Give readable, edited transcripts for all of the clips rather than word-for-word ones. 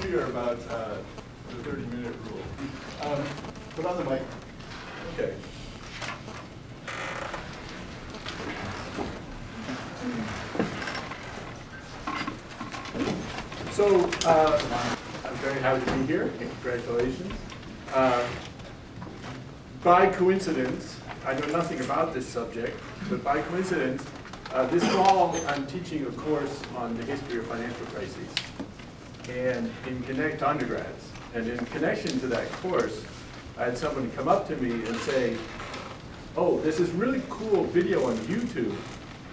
clear about the 30-minute rule. Put on the mic. Okay. So I'm very happy to be here, and congratulations. By coincidence, I know nothing about this subject, but by coincidence, this fall I'm teaching a course on the history of financial crises, and to undergrads. And in connection to that course, I had somebody come up to me and say, "Oh, this is really cool video on YouTube,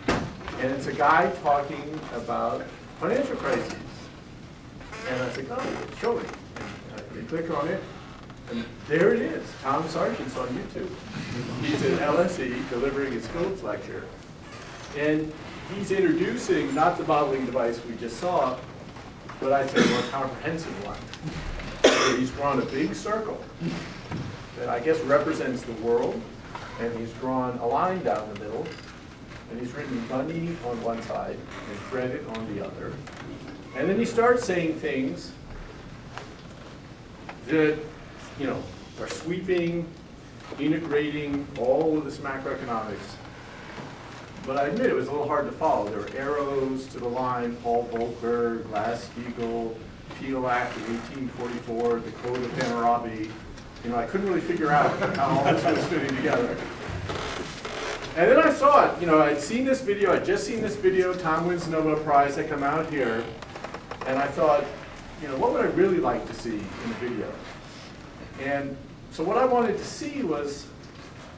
and it's a guy talking about financial crises." And I said, "Oh, show me." And they click on it, and there it is. Tom Sargent's on YouTube. He's at LSE delivering his Phillips lecture. And he's introducing not the modeling device we just saw, but I'd say a more comprehensive one. So he's drawn a big circle that I guess represents the world, and he's drawn a line down the middle, and he's written money on one side and credit on the other. And then he starts saying things that, you know, are sweeping, integrating all of this macroeconomics. But I admit it was a little hard to follow. There were arrows to the line, Paul Volcker, Glass-Steagall, Peel Act of 1844, the Code of Hammurabi. You know, I couldn't really figure out how all this was fitting together. And then I saw it. You know, I'd seen this video. I'd just seen this video. Tom wins the Nobel Prize. I come out here, and I thought, you know, what would I really like to see in a video? And so what I wanted to see was,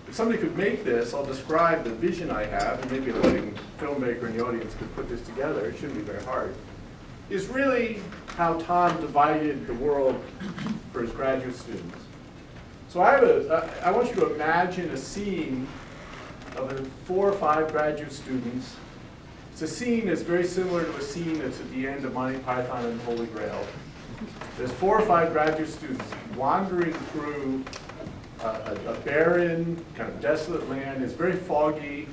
if somebody could make this, I'll describe the vision I have, and maybe a living filmmaker in the audience could put this together. It shouldn't be very hard. Is really how Tom divided the world for his graduate students. So I want you to imagine a scene of 4 or 5 graduate students. It's a scene that's very similar to a scene that's at the end of Monty Python and the Holy Grail. There's 4 or 5 graduate students wandering through a barren, kind of desolate land. It's very foggy.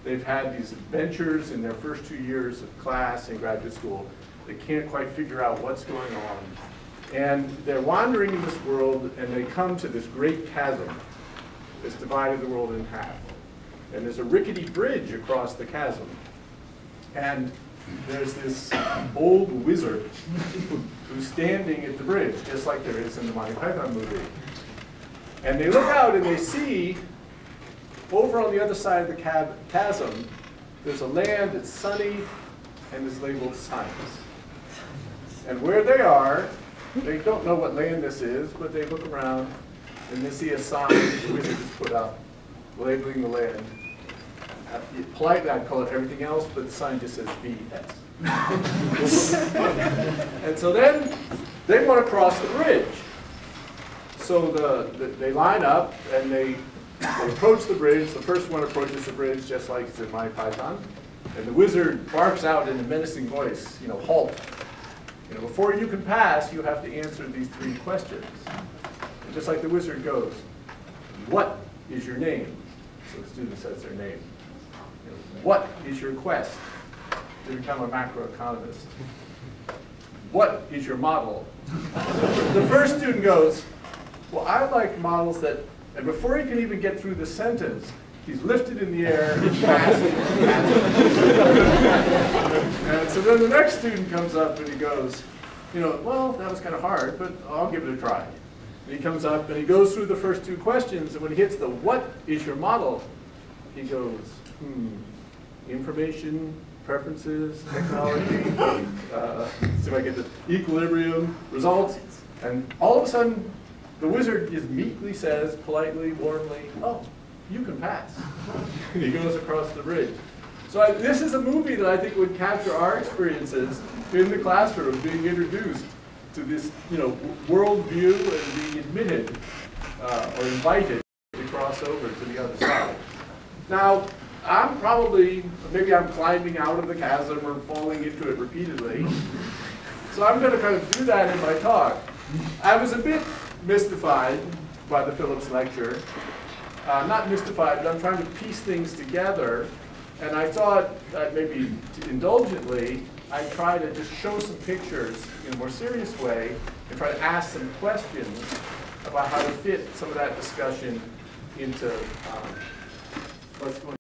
They've had these adventures in their first 2 years of class in graduate school. They can't quite figure out what's going on. And they're wandering in this world, and they come to this great chasm that's divided the world in half. And there's a rickety bridge across the chasm. And there's this old wizard who's standing at the bridge, just like there is in the Monty Python movie. And they look out and they see, over on the other side of the chasm, there's a land that's sunny and is labeled science. And where they are, they don't know what land this is, but they look around and they see a sign the wizard has put up, labeling the land. Politely, I'd call it everything else, but the sign just says BS. And so then they want to cross the bridge. So they line up and they approach the bridge. The first one approaches the bridge just like it's in Monty Python. And the wizard barks out in a menacing voice, you know, halt. You know, before you can pass, you have to answer these 3 questions. And just like the wizard goes, what is your name? So the student says their name. You know, what is your quest to become a macroeconomist? What is your model? The first student goes, well, I like models that, and before he can even get through the sentence, he's lifted in the air and passed. And so then the next student comes up and he goes, you know, well, that was kind of hard, but I'll give it a try. And he comes up and he goes through the first 2 questions, and when he hits the what is your model, he goes, information, preferences, technology, see if I get the equilibrium, results, and all of a sudden, the wizard just meekly says, politely, warmly, oh, you can pass. And he goes across the bridge. So this is a movie that I think would capture our experiences in the classroom, being introduced to this, you know, worldview and being admitted or invited to cross over to the other side. Now, I'm probably, maybe I'm climbing out of the chasm or falling into it repeatedly. So I'm going to kind of do that in my talk. I was a bit mystified by the Phillips lecture. Not mystified, but I'm trying to piece things together. And I thought that maybe indulgently, I try to just show some pictures in a more serious way and try to ask some questions about how to fit some of that discussion into what's going